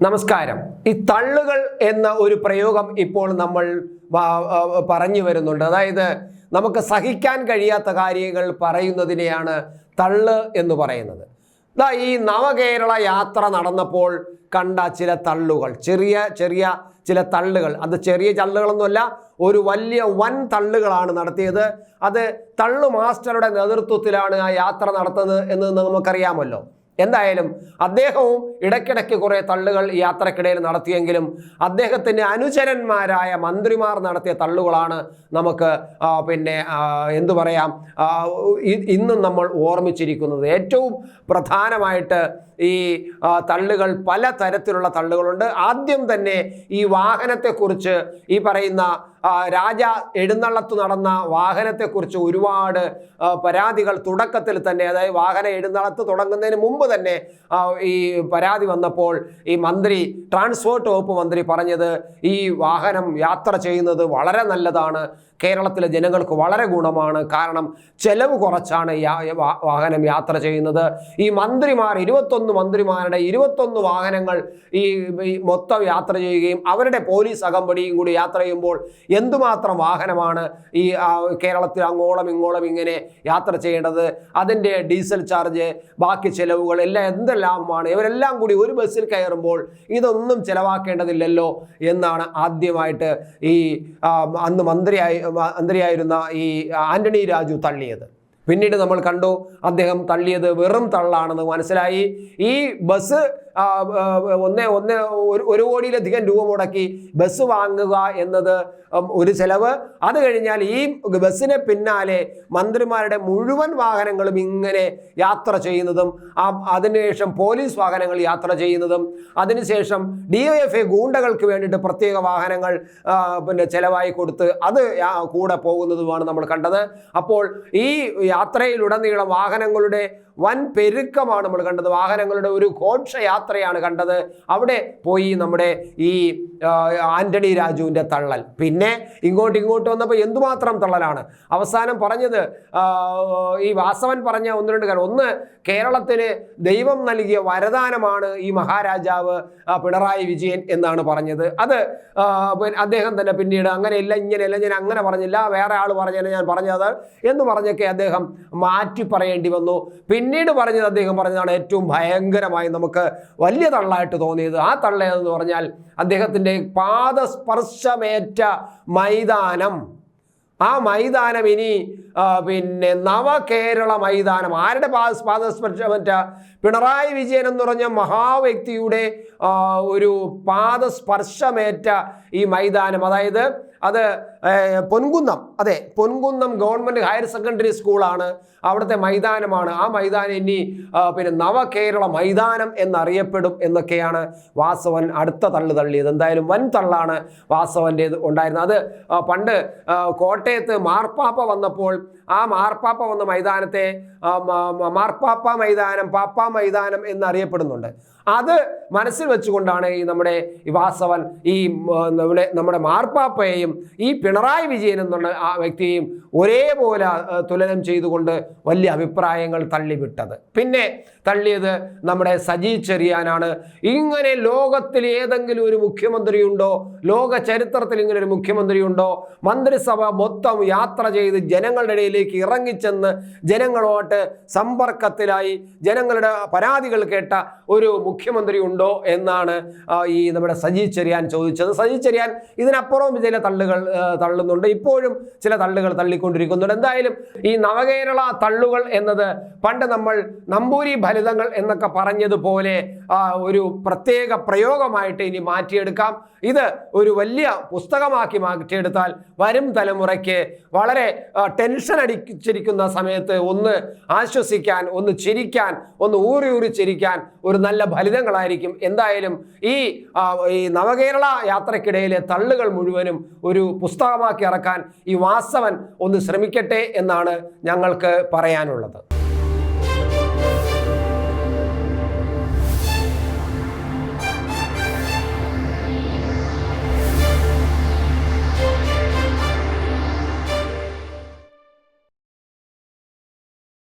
നമസ്കാരം. ഈ തള്ളുകൾ എന്ന ഒരു പ്രയോഗം ഇപ്പോൾ നമ്മൾ പറഞ്ഞു വരുന്നുണ്ട്. അതായത് നമുക്ക് സഹിക്കാൻ കഴിയാത്ത കാര്യങ്ങൾ പറയുന്നതിനെയാണ് തള്ള് എന്ന് പറയുന്നത്. ഈ നവകേരള യാത്ര നടന്നപ്പോൾ കണ്ട ചില തള്ളുകൾ, ചെറിയ ചെറിയ ചില തള്ളുകൾ, അത് ചെറിയ തള്ളുകളൊന്നുമല്ല, ഒരു വലിയ വൻ തള്ളുകളാണ് നടത്തിയത്. അത് തള്ളു മാസ്റ്ററുടെ നേതൃത്വത്തിലാണ് ആ യാത്ര നടത്തുന്നത് എന്ന് നമുക്കറിയാമല്ലോ. എന്തായാലും അദ്ദേഹവും ഇടയ്ക്കിടയ്ക്ക് കുറേ തള്ളുകൾ യാത്രക്കിടയിൽ നടത്തിയെങ്കിലും അദ്ദേഹത്തിൻ്റെ അനുചരന്മാരായ മന്ത്രിമാർ നടത്തിയ തള്ളുകളാണ് നമുക്ക് എന്തു പറയാം ഇന്നും നമ്മൾ ഓർമ്മിച്ചിരിക്കുന്നത്. ഏറ്റവും പ്രധാനമായിട്ട് ഈ തള്ളുകൾ, പല തരത്തിലുള്ള തള്ളുകളുണ്ട്. ആദ്യം തന്നെ ഈ വാഹനത്തെക്കുറിച്ച്, ഈ പറയുന്ന രാജ എഴുന്നള്ളത്ത് നടന്ന വാഹനത്തെക്കുറിച്ച് ഒരുപാട് പരാതികൾ തുടക്കത്തിൽ തന്നെ, അതായത് വാഹന എഴുന്നള്ളത്ത് തുടങ്ങുന്നതിന് മുമ്പ് തന്നെ ഈ പരാതി വന്നപ്പോൾ ഈ മന്ത്രി, ട്രാൻസ്പോർട്ട് വകുപ്പ് മന്ത്രി പറഞ്ഞത് ഈ വാഹനം യാത്ര ചെയ്യുന്നത് വളരെ നല്ലതാണ്, കേരളത്തിലെ ജനങ്ങൾക്ക് വളരെ ഗുണമാണ്, കാരണം ചെലവ് കുറച്ചാണ് വാഹനം യാത്ര ചെയ്യുന്നത്. ഈ മന്ത്രിമാർ 21 മന്ത്രിമാരുടെ 21 വാഹനങ്ങൾ ഈ മൊത്തം യാത്ര ചെയ്യുകയും അവരുടെ പോലീസ് അകമ്പടിയും കൂടി യാത്ര ചെയ്യുമ്പോൾ എന്തുമാത്രം വാഹനമാണ് ഈ കേരളത്തിൽ അങ്ങോളം ഇങ്ങോളം ഇങ്ങനെ യാത്ര ചെയ്യേണ്ടത്, അതിൻ്റെ ഡീസൽ ചാർജ്, ബാക്കി ചെലവുകൾ എല്ലാം എന്തെല്ലാമാണ്, ഇവരെല്ലാം കൂടി ഒരു ബസ്സിൽ കയറുമ്പോൾ ഇതൊന്നും ചെലവാക്കേണ്ടതില്ലല്ലോ എന്നാണ് ആദ്യമായിട്ട് ഈ അന്ന് മന്ത്രിയായിരുന്ന ഈ ആന്റണി രാജു തള്ളിയത്. പിന്നീട് നമ്മൾ കണ്ടു അദ്ദേഹം തള്ളിയത് വെറും തള്ളാണെന്ന് മനസ്സിലായി. ഈ ബസ് 1 കോടിയിലധികം രൂപ മുടക്കി ബസ് വാങ്ങുക എന്നത് ഒരു ചെലവ്. അത് കഴിഞ്ഞാൽ ഈ ബസ്സിന് പിന്നാലെ മന്ത്രിമാരുടെ മുഴുവൻ വാഹനങ്ങളും ഇങ്ങനെ യാത്ര ചെയ്യുന്നതും, അതിനുശേഷം പോലീസ് വാഹനങ്ങൾ യാത്ര ചെയ്യുന്നതും, അതിനുശേഷം DYFI ഗൂണ്ടകൾക്ക് വേണ്ടിയിട്ട് പ്രത്യേക വാഹനങ്ങൾ ചെലവായി കൊടുത്ത് അത് കൂടെ പോകുന്നതുമാണ് നമ്മൾ കണ്ടത്. അപ്പോൾ ഈ യാത്രയിലുടനീളം വാഹനങ്ങളുടെ വൻ പെരുക്കമാണ് നമ്മൾ കണ്ടത്. വാഹനങ്ങളുടെ ഒരു ഘോഷയാത്രയാണ് കണ്ടത്. അവിടെ പോയി നമ്മുടെ ഈ ആന്റണി രാജുവിൻ്റെ തള്ളൽ. പിന്നെ ഇങ്ങോട്ട് വന്നപ്പോൾ എന്തുമാത്രം തള്ളലാണ്. അവസാനം പറഞ്ഞത് ഈ വാസവൻ പറഞ്ഞ 1-2 കാര്യം. ഒന്ന്, കേരളത്തിന് ദൈവം നൽകിയ വരദാനമാണ് ഈ മഹാരാജാവ് പിണറായി വിജയൻ എന്നാണ് പറഞ്ഞത്. അത് അദ്ദേഹം തന്നെ പിന്നീട് അങ്ങനെയല്ല, ഇങ്ങനെയല്ല, ഞാൻ അങ്ങനെ പറഞ്ഞില്ല, വേറെ ആൾ പറഞ്ഞാൽ ഞാൻ പറഞ്ഞത് എന്ന് പറഞ്ഞൊക്കെ അദ്ദേഹം മാറ്റി പറയേണ്ടി വന്നു. പിന്നീട് അദ്ദേഹം പറഞ്ഞതാണ് ഏറ്റവും ഭയങ്കരമായി നമുക്ക് വലിയ തള്ളായിട്ട് തോന്നിയത്. ആ തള്ളയെന്ന് പറഞ്ഞാൽ അദ്ദേഹത്തിൻ്റെ പാദസ്പർശമേറ്റ മൈതാനം. ആ മൈതാനം ഇനി നവകേരള മൈതാനം. ആരുടെ പാദസ്പർശമേറ്റ? പിണറായി വിജയൻ എന്ന് പറഞ്ഞ മഹാവ്യക്തിയുടെ ഒരു പാദസ്പർശമേറ്റ ഈ മൈതാനം, അതായത് അത് പൊൻകുന്നം, അതെ, പൊൻകുന്നം ഗവൺമെൻറ് ഹയർ സെക്കൻഡറി സ്കൂളാണ്, അവിടുത്തെ മൈതാനമാണ്. ആ മൈതാനം ഇനി നവകേരള മൈതാനം എന്നറിയപ്പെടും എന്നൊക്കെയാണ് വാസവൻ അടുത്ത തള്ളിയത്. എന്തായാലും വൻ തള്ളാണ് വാസവൻ്റേത് ഉണ്ടായിരുന്നത്. അത് പണ്ട് കോട്ടയത്ത് മാർപ്പാപ്പ വന്നപ്പോൾ ആ മാർപ്പാപ്പ വന്ന മൈതാനത്തെ മാർപ്പാപ്പ മൈതാനം, പാപ്പാ മൈതാനം എന്നറിയപ്പെടുന്നുണ്ട്. അത് മനസ്സിൽ വെച്ചുകൊണ്ടാണ് നമ്മുടെ വാസവൻ നമ്മുടെ മാർപ്പാപ്പയെയും ഈ പിണറായി വിജയൻ എന്നുള്ള ആ വ്യക്തിയെയും ഒരേപോലെ തുലനം ചെയ്തുകൊണ്ട് വലിയ അഭിപ്രായങ്ങൾ തള്ളിവിട്ടത്. പിന്നെ തള്ളിയത് നമ്മുടെ സജി ചെറിയാനാണ്. ഇങ്ങനെ ലോകത്തിൽ ഏതെങ്കിലും ഒരു മുഖ്യമന്ത്രിയുണ്ടോ, ലോക ചരിത്രത്തിൽ ഇങ്ങനെ ഒരു മുഖ്യമന്ത്രിയുണ്ടോ, മന്ത്രിസഭ മൊത്തം യാത്ര ചെയ്ത് ജനങ്ങളുടെ ഇടയിലേക്ക് ഇറങ്ങിച്ചെന്ന് ജനങ്ങളോട്ട് സമ്പർക്കത്തിലായി ജനങ്ങളുടെ പരാതികൾ കേട്ട ഒരു മുഖ്യമന്ത്രി ഉണ്ടോ എന്നാണ് ഈ നമ്മുടെ സജി ചെറിയാൻ ചോദിച്ചത്. സജി ചെറിയാൻ ഇതിനപ്പുറവും ചില തള്ളുകൾ തള്ളുന്നുണ്ട്, ഇപ്പോഴും ചില തള്ളുകൾ തള്ളിക്കൊണ്ടിരിക്കുന്നുണ്ട്. എന്തായാലും ഈ നവകേരള തള്ളുകൾ എന്നത് പണ്ട് നമ്മൾ നമ്പൂരി ഫലിതങ്ങൾ എന്നൊക്കെ പറഞ്ഞതുപോലെ ഒരു പ്രത്യേക പ്രയോഗമായിട്ട് ഇനി മാറ്റിയെടുക്കാം. ഇത് ഒരു വലിയ പുസ്തകമാക്കി മാറ്റിയെടുത്താൽ വരും തലമുറയ്ക്ക് വളരെ ടെൻഷൻ അടിച്ചിരിക്കുന്ന സമയത്ത് ഒന്ന് ആശ്വസിക്കാൻ, ഒന്ന് ചിരിക്കാൻ, ഒന്ന് ഊറി ചിരിക്കാൻ ഒരു നല്ല ഫലിതങ്ങളായിരിക്കും. എന്തായാലും ഈ നവകേരള യാത്രക്കിടയിലെ തള്ളുകൾ മുഴുവനും ഒരു പുസ്തകമാക്കി ഇറക്കാൻ ഈ വാസവൻ ഒന്ന് ശ്രമിക്കട്ടെ എന്നാണ് ഞങ്ങൾക്ക് പറയാനുള്ളത്.